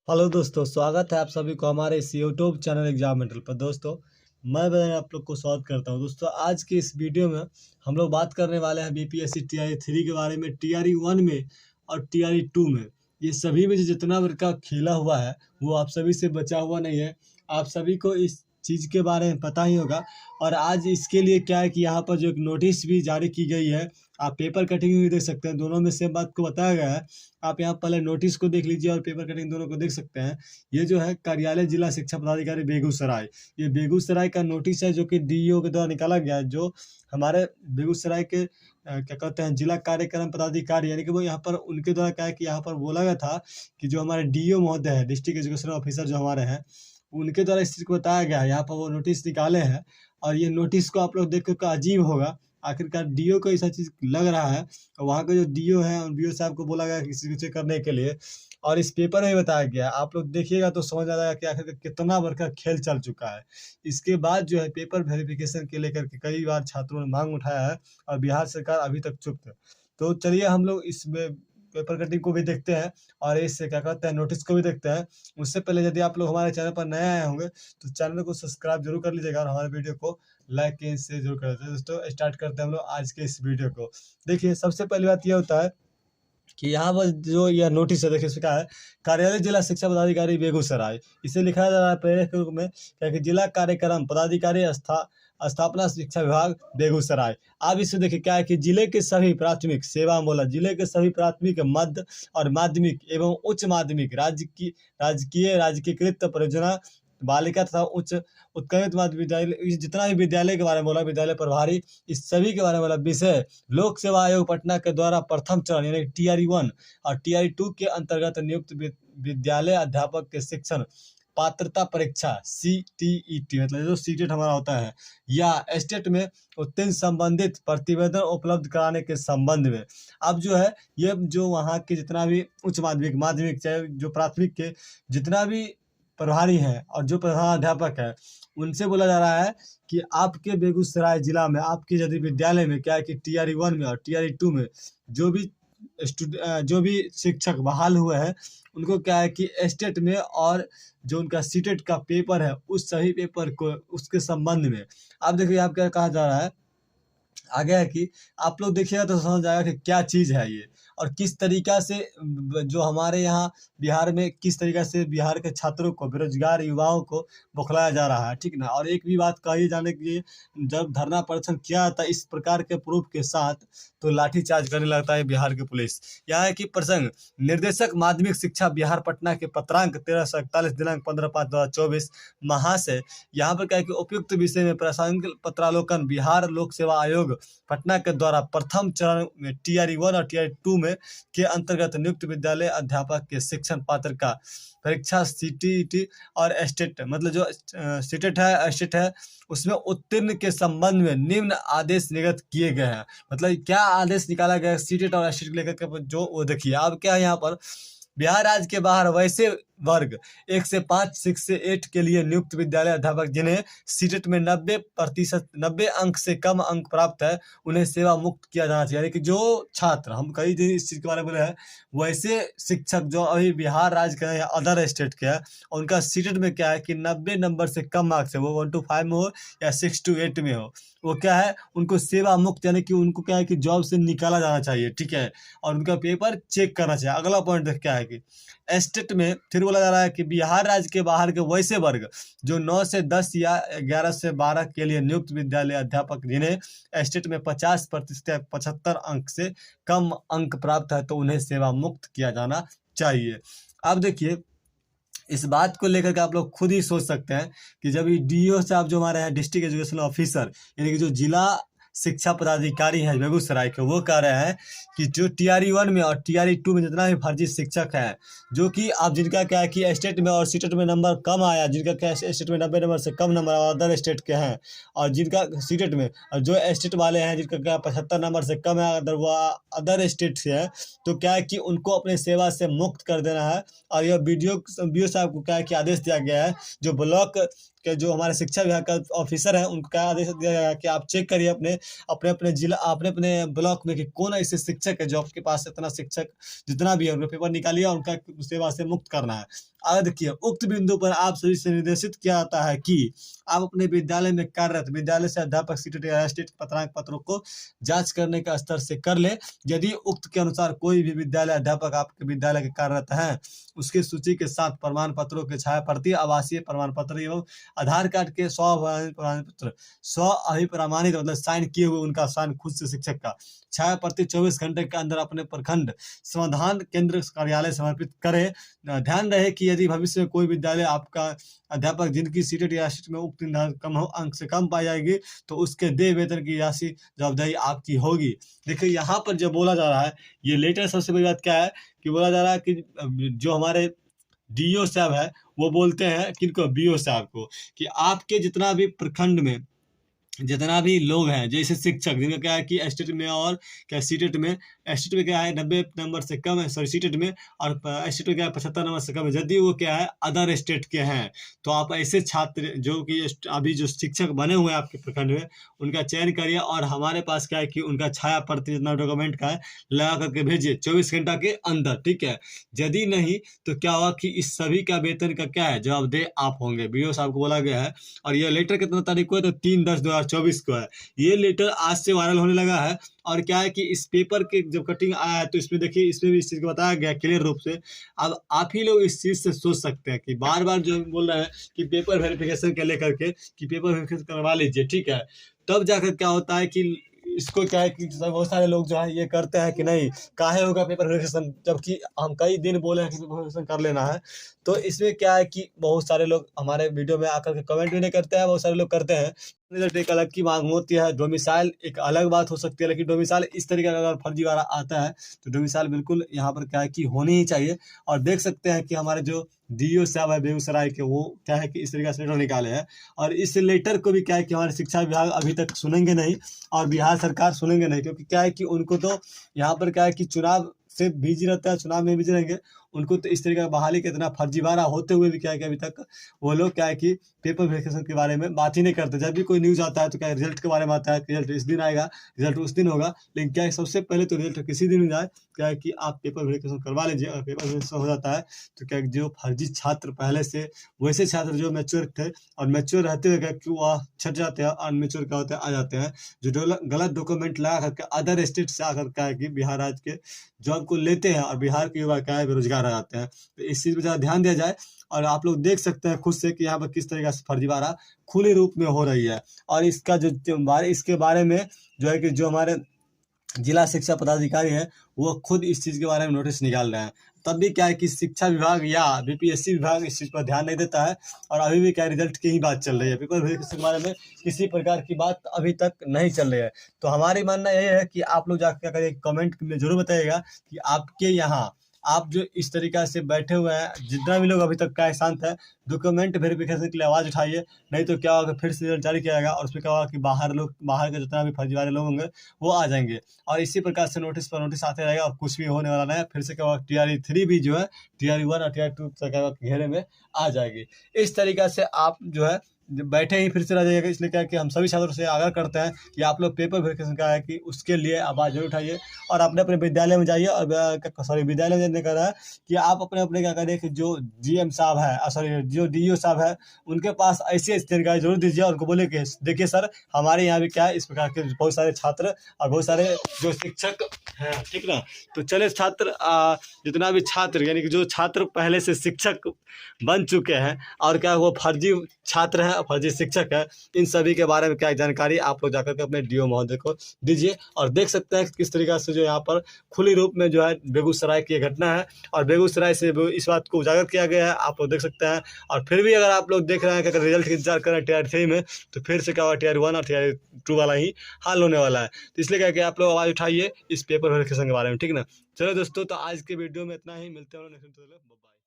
Hello दोस्तों, स्वागत है आप सभी को हमारे इस यूट्यूब चैनल एग्जाम मेंटल पर। दोस्तों, मैं आप लोग को स्वागत करता हूं। दोस्तों, आज की इस वीडियो में हम लोग बात करने वाले हैं बीपीएससी टीआरई 3 के बारे में, टीआरई 1 में और टीआरई 2 में। ये सभी में जो जितना वर्ग का खेला हुआ है वो आप सभी से बचा हुआ नहीं है। आप सभी को इस चीज़ के बारे में पता ही होगा। और आज इसके लिए क्या है कि यहाँ पर जो एक नोटिस भी जारी की गई है, आप पेपर कटिंग भी देख सकते हैं, दोनों में सेम बात को बताया गया है। आप यहाँ पहले नोटिस को देख लीजिए और पेपर कटिंग दोनों को देख सकते हैं। ये जो है कार्यालय जिला शिक्षा पदाधिकारी बेगूसराय, ये बेगूसराय का नोटिस है जो कि डीईओ के द्वारा निकाला गया है। जो हमारे बेगूसराय के क्या कहते हैं जिला कार्यक्रम पदाधिकारी, यानी कि वो यहाँ पर उनके द्वारा क्या है कि यहाँ पर बोला गया था कि जो हमारे डीईओ महोदय है, डिस्ट्रिक्ट एजुकेशन ऑफिसर जो हमारे हैं, उनके द्वारा इस चीज़ को बताया गया है। यहाँ पर वो नोटिस निकाले हैं और ये नोटिस को आप लोग देख कर अजीब होगा। आखिरकार डीओ को ऐसा चीज़ लग रहा है, और वहाँ का जो डीओ है उन बीओ साहब को बोला गया किसी को चेक करने के लिए, और इस पेपर में बताया गया है। आप लोग देखिएगा तो समझ आ जाएगा कि आखिर कितना बड़का खेल चल चुका है। इसके बाद जो है पेपर वेरिफिकेशन के लेकर के कई बार छात्रों ने मांग उठाया है और बिहार सरकार अभी तक चुप है। तो चलिए हम लोग इसमें पेपर कटिंग को भी देखते हैं और इससे क्या कहते हैं नोटिस को भी देखते हैं। उससे पहले यदि आप लोग हमारे चैनल पर नए आए होंगे तो चैनल को सब्सक्राइब जरूर कर लीजिएगा और हमारे वीडियो को लाइक से जरूर कर देते हैं। दोस्तों, स्टार्ट करते हैं हम लोग आज के इस वीडियो को। देखिए, सबसे पहली बात यह होता है कि यहाँ पर जो यह नोटिस है, देखिए इसमें क्या है, कार्यालय जिला शिक्षा पदाधिकारी बेगूसराय, इसे लिखा जा रहा है प्रेरक के रूप में क्या कि जिला कार्यक्रम पदाधिकारी स्थापना शिक्षा विभाग बेगूसराय। अब इसमें देखिए क्या है कि जिले के सभी प्राथमिक सेवा मोला, जिले के सभी प्राथमिक, मध्य और माध्यमिक एवं उच्च माध्यमिक राजकीय राजकीयकृत परियोजना बालिका तथा उच्च उत्कृष्ट माध्यमिक विद्यालय, जितना भी विद्यालय के बारे में बोला, विद्यालय प्रभारी, इस सभी के बारे में बोला। विषय लोक सेवा आयोग पटना के द्वारा प्रथम चरण यानी टीआरई 1 और टीआरई 2 के अंतर्गत नियुक्त विद्यालय अध्यापक के शिक्षण पात्रता परीक्षा सीटीईटी, मतलब जो सीटेट हमारा होता है, या स्टेट में उत्तीर्ण संबंधित प्रतिवेदन उपलब्ध कराने के संबंध में। अब जो है ये जो वहाँ के जितना भी उच्च माध्यमिक, माध्यमिक, चाहे जो प्राथमिक के जितना भी प्रभारी हैं और जो प्रधान अध्यापक है, उनसे बोला जा रहा है कि आपके बेगूसराय जिला में, आपके यदि विद्यालय में क्या है कि टीआरई 1 में और टीआरई 2 में जो भी शिक्षक बहाल हुए हैं, उनको क्या है कि स्टेट में और जो उनका सीटेट का पेपर है, उस सही पेपर को उसके संबंध में। अब देखिए आप क्या कहा जा रहा है आगे है कि आप लोग देखिएगा तो समझ आएगा कि क्या चीज़ है ये, और किस तरीका से जो हमारे यहाँ बिहार में किस तरीका से बिहार के छात्रों को, बेरोजगार युवाओं को बौखलाया जा रहा है, ठीक ना। और एक भी बात कही जाने की, जब धरना प्रदर्शन किया जाता है इस प्रकार के प्रूफ के साथ, तो लाठीचार्ज करने लगता है बिहार की पुलिस। यहाँ है कि प्रसंग निर्देशक माध्यमिक शिक्षा बिहार पटना के पत्रांक 1341 दिनांक 15/5/2024 महाशय, यहाँ पर क्या है कि उपयुक्त विषय में प्रासंगिक पत्रावलोकन बिहार लोक सेवा आयोग पटना के द्वारा प्रथम चरण में टीआरई 1 और टीआरई 2 में के अंतर्गत नियुक्त विद्यालय अध्यापक के शिक्षण पात्र का परीक्षा सीटीईटी और स्टेट, मतलब जो सीटेट है, स्टेट है, उसमें उत्तीर्ण के संबंध में निम्न आदेश निर्गत किए गए हैं। मतलब क्या आदेश निकाला गया सीटेट और स्टेट को लेकर के, जो वो देखिए। अब क्या है यहाँ पर, बिहार राज्य के बाहर वैसे वर्ग 1 से 5, 6 से 8 के लिए नियुक्त विद्यालय अध्यापक जिन्हें सीटेट में 90% 90 अंक से कम अंक प्राप्त है, उन्हें सेवा मुक्त किया जाना चाहिए। यानी कि जो छात्र, हम कई दिन इस चीज़ के बारे में बोले हैं, वैसे शिक्षक जो अभी बिहार राज्य के या अदर स्टेट के हैं, उनका सीटेट में क्या है कि 90 नंबर से कम मार्क्स है, वो 1 to 5 में हो या 6 to 8 में हो, वो क्या है, उनको सेवा मुक्त, यानी कि उनको क्या है कि जॉब से निकाला जाना चाहिए, ठीक है, और उनका पेपर चेक करना चाहिए। अगला पॉइंट देख क्या है कि स्टेट में फिर बोला जा रहा है कि बिहार राज्य के बाहर के वैसे वर्ग जो 9 से 10 या 11 से 12 के लिए नियुक्त विद्यालय अध्यापक जिन्हें स्टेट में 50% या 75 अंक से कम अंक प्राप्त है, तो उन्हें सेवा मुक्त किया जाना चाहिए। अब देखिए, इस बात को लेकर के आप लोग खुद ही सोच सकते हैं कि जब ये डीओ साहब जो हमारे हैं, डिस्ट्रिक्ट एजुकेशन ऑफिसर, यानी कि जो जिला शिक्षा पदाधिकारी हैं बेगूसराय के, वो कह रहे हैं कि जो टीआरई 1 में और टीआरई 2 में जितना भी फर्जी शिक्षक हैं, जो कि आप जिनका क्या है कि स्टेट में और सीटेट में नंबर कम आया, जिनका क्या स्टेट में 90 नंबर से कम नंबर और अदर स्टेट के हैं, और जिनका सीटेट में, और जो स्टेट वाले हैं जिनका क्या 75 नंबर से कम है, अदर वो अदर स्टेट से है, तो क्या है कि उनको अपने सेवा से मुक्त कर देना है। और यह बीडीओ साहब को क्या है कि आदेश दिया गया है, जो ब्लॉक के जो हमारे शिक्षा विभाग का ऑफिसर है उनको क्या आदेश दिया गया कि आप चेक करिए अपने अपने अपने जिला अपने अपने ब्लॉक में कि कौन ऐसे शिक्षक है जो आपके पास इतना शिक्षक जितना भी है उनका पेपर निकालिए और उनका सेवा से मुक्त करना है। आगे देखिए, उक्त बिंदु पर आप सभी से निर्देशित किया जाता है कि आप अपने विद्यालय में कार्यरत विद्यालय से अध्यापक सीटेट या स्टेट पत्रांक पत्रों को जांच करने का स्तर से कर ले। यदि उक्त के अनुसार कोई भी विद्यालय अध्यापक आपके विद्यालय के कार्यरत हैं, उसकी सूची के साथ प्रमाण पत्रों के छाया प्रति, आवासीय प्रमाण पत्र एवं आधार कार्ड के प्रमाण पत्र स्व अभिप्रमाणित मतलब साइन किए हुए, उनका साइन खुद से शिक्षक का छाया प्रति 24 घंटे के अंदर अपने प्रखंड समाधान केंद्र कार्यालय समर्पित करें। ध्यान रहे कि यदि भविष्य में कोई विद्यालय आपका अध्यापक जिनकी सीटेट या स्टेट में उक्त निर्धारित कम हो अंक से कम पाई जाएगी तो उसके देय वेतन की राशि जवाबदेही आपकी होगी। देखिए यहाँ पर जो बोला जा रहा है, ये लेटर सबसे बड़ी बात क्या है कि बोला जा रहा है कि जो हमारे डीओ साहब है वो बोलते हैं किनको, बीओ साहब को, कि आपके जितना भी प्रखंड में जितना भी लोग हैं जैसे शिक्षक जिनका क्या है कि स्टेट में और क्या सीटेट में, स्टेट में क्या है 90 नंबर से कम है, सॉरी सीटेट में, और स्टेट में क्या है 75 नंबर से कम है, यदि वो क्या है अदर स्टेट के हैं तो आप ऐसे छात्र जो कि अभी जो शिक्षक बने हुए हैं आपके प्रखंड में उनका चयन करिए और हमारे पास क्या है कि उनका छाया प्रति जितना डॉक्यूमेंट का है लगा करके भेजिए 24 घंटा के अंदर, ठीक है। यदि नहीं तो क्या होगा कि इस सभी का वेतन का क्या है जवाबदेह आप होंगे, बीओ साहब को बोला गया है। और ये लेटर कितना तारीख को है तो 3/10/2024 को है। ये लेटर आज से वायरल होने लगा है और क्या है कि इस पेपर के जब कटिंग आया है तो इसमें देखिए इसमें भी इस चीज़ को बताया गया क्लियर रूप से। अब आप ही लोग इस चीज़ से सोच सकते हैं कि बार बार जो बोल रहे हैं कि पेपर वेरिफिकेशन के लेकर के कि पेपर वेरिफिकेशन करवा लीजिए, ठीक है, तब जाकर क्या होता है कि इसको क्या है कि बहुत सारे लोग जो है ये करते हैं कि नहीं काहे होगा पेपर वेरिफिकेशन, जबकि हम कई दिन बोले हैं कि पेपर वेरिफिकेशन कर लेना है। तो इसमें क्या है कि बहुत सारे लोग हमारे वीडियो में आकर के कमेंट भी नहीं करते हैं, बहुत सारे लोग करते हैं। रिजल्ट एक अलग की मांग होती है, डोमिसाइल एक अलग बात हो सकती है, लेकिन डोमिसाइल इस तरीके का अगर फर्जीवाड़ा आता है तो डोमिसाइल बिल्कुल यहाँ पर क्या है कि होनी ही चाहिए। और देख सकते हैं कि हमारे जो डीओ साहब है बेगूसराय के वो क्या है कि इस तरीके से लेटर निकाले हैं और इस लेटर को भी क्या है कि हमारे शिक्षा विभाग अभी तक सुनेंगे नहीं और बिहार सरकार सुनेंगे नहीं, क्योंकि क्या है कि उनको तो यहाँ पर क्या है कि चुनाव से बिजी रहता है, चुनाव में बिजी रहेंगे। उनको तो इस तरीके का बहाली का इतना फर्जीवाड़ा होते हुए भी क्या है कि अभी तक वो लोग क्या है कि पेपर वेरिफिकेशन के बारे में बात ही नहीं करते। जब भी कोई न्यूज़ आता है तो क्या रिजल्ट के बारे में आता है, रिजल्ट इस दिन आएगा, रिजल्ट उस दिन होगा, लेकिन क्या है सबसे पहले तो रिजल्ट किसी दिन हो जाए, क्या है कि आप पेपर वेरिफिकेशन करवा लीजिए। अगर पेपर वेरिफिकेशन हो जाता है तो क्या जो फर्जी छात्र पहले से वैसे छात्र जो मैच्योर थे और मैच्योर रहते हुए क्या कि वह छट जाते हैं, अनमेच्योर क्या होते हैं आ जाते हैं, जो गलत डॉक्यूमेंट लगा करके अदर स्टेट से आकर क्या है कि बिहार राज्य के जॉब को लेते हैं और बिहार के युवा क्या है बेरोजगार रह जाते हैं। तो इस चीज़ पर ज़्यादा ध्यान दिया जाए। और आप लोग देख सकते हैं खुद से कि यहाँ पर किस तरीके से फर्जीवाड़ा खुले रूप में हो रही है। और इसका इसके बारे में जो है कि जो हमारे जिला शिक्षा पदाधिकारी है वो खुद इस चीज़ के बारे में नोटिस निकाल रहे हैं। तब भी क्या है कि शिक्षा विभाग या बीपीएससी विभाग इस चीज़ पर ध्यान नहीं देता है और अभी भी क्या रिजल्ट की ही बात चल रही है, पेपर वेरिफिकेशन के बारे में किसी प्रकार की बात अभी तक नहीं चल रही है। तो हमारी मानना यही है कि आप लोग जाकर क्या करिए, कमेंट में जरूर बताइएगा कि आपके यहाँ आप जो इस तरीक़ा से बैठे हुए हैं, जितना भी लोग अभी तक का शांत है, डॉक्यूमेंट वेरिफिकेशन के लिए आवाज़ उठाइए, नहीं तो क्या होगा फिर से रिजल्ट जारी किया जाएगा और उसमें क्या होगा कि बाहर के जितना भी फर्जीवाड़े लोग होंगे वो आ जाएंगे और इसी प्रकार से नोटिस पर नोटिस आते रहेगा और कुछ भी होने वाला नहीं है। फिर से क्या होगा TRE 3 भी जो है TRE 1 और TRE 2 क्या होगा घेरे में आ जाएगी। इस तरीक़ा से आप जो है बैठे ही फिर से रह जाइएगा। इसलिए क्या है कि हम सभी छात्रों से आगाह करते हैं कि आप लोग पेपर वेरिफिकेशन का है कि उसके लिए आवाज़ जरूर उठाइए और अपने अपने विद्यालय में जाइए और विद्यालय में जाने का रहा है कि आप अपने अपने क्या करें कि जो GM साहब है जो DO साहब है उनके पास ऐसी जानकारी जरूर दीजिए और उनको बोले कि देखिए सर हमारे यहाँ भी क्या है इस प्रकार के बहुत सारे छात्र और बहुत सारे जो शिक्षक हैं, ठीक ना। तो चले छात्र जितना भी छात्र यानी कि जो छात्र पहले से शिक्षक बन चुके हैं और क्या वो फर्जी छात्र हैं फर्जी शिक्षक है, इन सभी के बारे में क्या जानकारी आप लोग जाकर के अपने DO महोदय को दीजिए। और देख सकते हैं किस तरीक़ा से जो यहाँ पर खुली रूप में जो है बेगूसराय की घटना है और बेगूसराय से इस बात को उजागर किया गया है, आप लोग देख सकते हैं। और फिर भी अगर आप लोग देख रहे हैं कि अगर रिजल्ट का इंतजार कर रहे हैं TRE 3 में तो फिर से क्या होगा TRE 1 और TRE 2 वाला ही हाल होने वाला है। तो इसलिए क्या कि आप लोग आवाज़ उठाइए इस पेपर वेरिफिकेशन के बारे में, ठीक ना। चलो दोस्तों, तो आज के वीडियो में इतना ही, मिलते हैं नेक्स्ट वीडियो में। बाय।